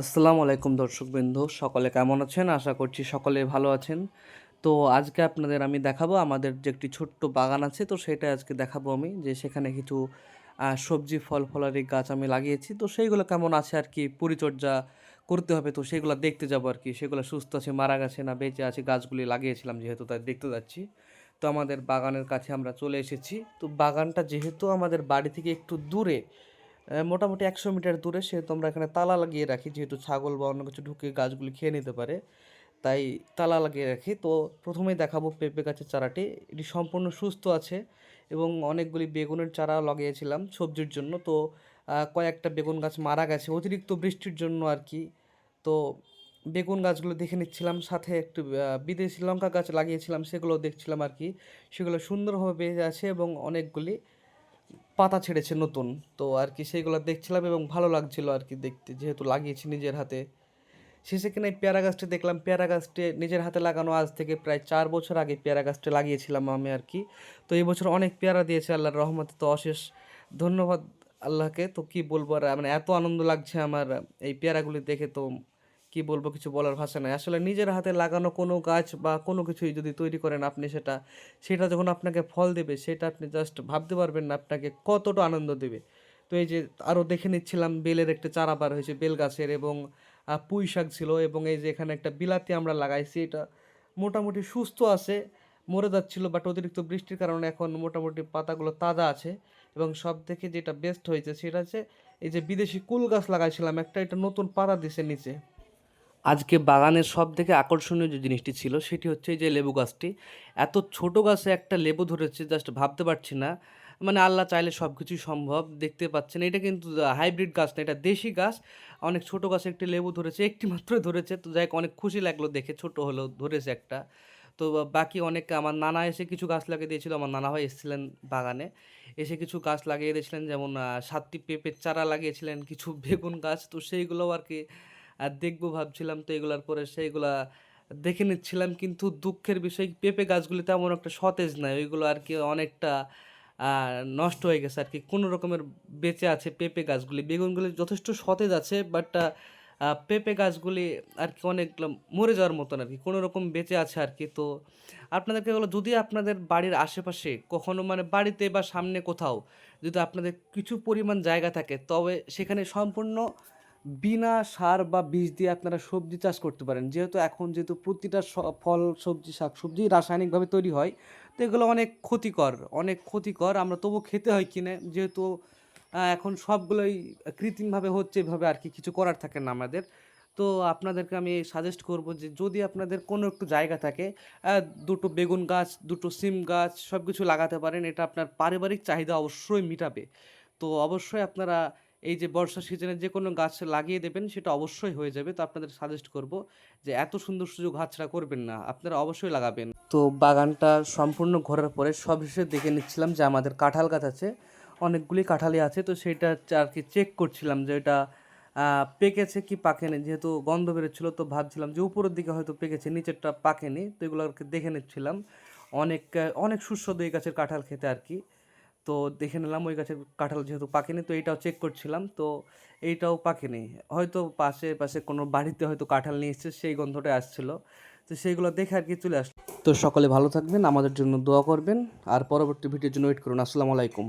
আসসালামু আলাইকুম দর্শকবৃন্দ, সকলে কেমন আছেন? আশা করছি সকলে ভালো আছেন। তো আজকে আপনাদের আমি দেখাবো আমাদের যে একটি ছোট্ট বাগান আছে, তো সেটা আজকে দেখাবো আমি যে সেখানে কিছু সবজি ফল-ফলারি গাছ আমি লাগিয়েছি। তো সেইগুলো কেমন আছে আর কি পরিচর্যা করতে হবে, তো সেগুলো দেখতে যাবো আর কি। সেগুলো সুস্থ আছে, মারা গেছে না বেঁচে আছে, গাছগুলি লাগিয়েছিলাম যেহেতু তাই দেখতে যাচ্ছি। তো আমাদের বাগানের কাছে আমরা চলে এসেছি। তো বাগানটা যেহেতু আমাদের বাড়ি থেকে একটু দূরে, মোটামুটি 100 মিটার দূরে, সেহেতু আমরা এখানে তালা লাগিয়ে রাখি, যেহেতু ছাগল বা অন্য কিছু ঢুকে গাছগুলি খেয়ে নিতে পারে, তাই তালা লাগিয়ে রাখি। তো প্রথমেই দেখাবো পেঁপে গাছের চারাটি। এটি সম্পূর্ণ সুস্থ আছে এবং অনেকগুলি বেগুনের চারা লাগিয়েছিলাম সবজির জন্য। তো কয়েকটা বেগুন গাছ মারা গেছে অতিরিক্ত বৃষ্টির জন্য আর কি। তো বেগুন গাছগুলো দেখে নিচ্ছিলাম, সাথে একটু বিদেশি লঙ্কা গাছ লাগিয়েছিলাম, সেগুলো দেখছিলাম আর কি। সেগুলো সুন্দরভাবে বেঁচে আছে এবং অনেকগুলি পাতা ছেড়েছে নতুন। তো আর কি সেইগুলো দেখছিলাম এবং ভালো লাগছিল আর কি দেখতে, যেহেতু লাগিয়েছি নিজের হাতে। শেষে কিনা এই পেয়ারা গাছটি দেখলাম। পেয়ারা গাছটি নিজের হাতে লাগানো, আজ থেকে প্রায় 4 বছর আগে পেয়ারা গাছটি লাগিয়েছিলাম আমি আর কি। তো এই বছর অনেক পেয়ারা দিয়েছে আল্লাহর রহমতে, তো অশেষ ধন্যবাদ আল্লাহকে। তো কি বলবো আর, মানে এত আনন্দ লাগছে আমার এই পেয়ারাগুলি দেখে। তো কি বলবো, কিছু বলার ভাষা নাই আসলে। নিজের হাতে লাগানো কোনো গাছ বা কোনো কিছুই যদি তৈরি করেন আপনি, সেটা সেটা যখন আপনাকে ফল দেবে, সেটা আপনি জাস্ট ভাবতে পারবেন না আপনাকে কতটা আনন্দ দেবে। তো এই যে আরও দেখে নিচ্ছিলাম, বেলের একটা চারা বার হয়েছে বেল গাছের, এবং পুঁই শাক ছিল, এবং এই যে এখানে একটা বিলাতি আমরা লাগাইছি, এটা মোটামুটি সুস্থ আছে। মরে যাচ্ছিল বাট অতিরিক্ত বৃষ্টির কারণে এখন মোটামুটি পাতাগুলো তাজা আছে। এবং সব থেকে যেটা বেস্ট হয়েছে সেটা হচ্ছে এই যে বিদেশি কুল গাছ লাগাইছিলাম একটা, এটা নতুন পাতা দিছে নিচে। আজকে বাগানের সব থেকে আকর্ষণীয় যে জিনিসটি ছিল সেটি হচ্ছে এই যে লেবু গাছটি। এত ছোট গাছে একটা লেবু ধরেছে, জাস্ট ভাবতে পারছি না। মানে আল্লাহ চাইলে সব কিছুই সম্ভব। দেখতে পাচ্ছেন এটা কিন্তু হাইব্রিড গাছ না, এটা দেশি গাছ। অনেক ছোট গাছে একটি লেবু ধরেছে, একটি মাত্রই ধরেছে। তো যাই হোক, অনেক খুশি লাগলো দেখে, ছোট হলেও ধরেছে একটা। তো বাকি অনেক আমার নানা এসে কিছু গাছ লাগিয়ে দিয়েছিল, আমার নানা ভাই এসেছিলেন বাগানে, এসে কিছু গাছ লাগিয়ে দিয়েছিলেন, যেমন 7টি পেঁপের চারা লাগিয়েছিলেন, কিছু বেগুন গাছ। তো সেইগুলোও আর কি দেখবো ভাবছিলাম। তো এগুলার পরে সেইগুলা দেখে নিচ্ছিলাম, কিন্তু দুঃখের বিষয় পেঁপে গাছগুলি তেমন একটা সতেজ নয়, ওইগুলো আর কি অনেকটা নষ্ট হয়ে গেছে আর কি। কোনো রকমের বেঁচে আছে পেঁপে গাছগুলি, বেগুনগুলি যথেষ্ট সতেজ আছে, বাট পেঁপে গাছগুলি আর কি অনেকগুলো মরে যাওয়ার মতন আর কি, কোনো রকম বেঁচে আছে আর কি। তো আপনাদেরকে বলো, যদি আপনাদের বাড়ির আশেপাশে কখনো, মানে বাড়িতে বা সামনে কোথাও যদি আপনাদের কিছু পরিমাণ জায়গা থাকে, তবে সেখানে সম্পূর্ণ বিনা সার বা বীজ দিয়ে আপনারা সবজি চাষ করতে পারেন। যেহেতু প্রতিটা ফল, সবজি, শাকসবজি রাসায়নিকভাবে তৈরি হয়, তো এগুলো অনেক ক্ষতিকর। আমরা তবুও খেতে হয় কিনে, যেহেতু এখন সবগুলোই কৃত্রিমভাবে হচ্ছে, এভাবে আর কি কিছু করার থাকে না আমাদের। তো আপনাদেরকে আমি সাজেস্ট করব যে যদি আপনাদের কোনো একটু জায়গা থাকে, দুটো বেগুন গাছ, দুটো সিম গাছ, সব কিছু লাগাতে পারেন। এটা আপনার পারিবারিক চাহিদা অবশ্যই মিটাবে। তো অবশ্যই আপনারা এই যে বর্ষা সিজনে যে কোনো গাছ লাগিয়ে দেবেন, সেটা অবশ্যই হয়ে যাবে। তো আপনাদের সাজেস্ট করব যে এত সুন্দর সুযোগ হাতছাড়া করবেন না, আপনারা অবশ্যই লাগাবেন। তো বাগানটা সম্পূর্ণ ঘোরার পরে সবশেষে দেখে নিচ্ছিলাম যে আমাদের কাঁঠাল গাছ আছে, অনেকগুলি কাঁঠালই আছে। তো সেটা হচ্ছে আর কি চেক করছিলাম যে এটা পেকেছে কি পাকেনি, যেহেতু গন্ধ বেরোচ্ছিল। তো ভাবছিলাম যে উপরের দিকে হয়তো পেকেছে, নিচেরটা পাকেনি। তো এগুলো আর কি দেখে নিচ্ছিলাম। অনেক সুস্বাদু এই গাছের কাঁঠাল খেতে আর কি। তো দেখে নিলাম ওই গাছের কাঁঠাল যেহেতু পাকেনি, তো এইটাও চেক করছিলাম। তো এইটাও পাকেনি, হয়তো পাশে পাশে কোনো বাড়িতে হয়তো কাঁঠাল নিয়ে এসেছে, সেই গন্ধটা আসছিল। তো সেইগুলো দেখে আর কি চলে আসলো। তো সকলে ভালো থাকবেন, আমাদের জন্য দোয়া করবেন, আর পরবর্তী ভিডিওর জন্য ওয়েট করুন। আসসালামু আলাইকুম।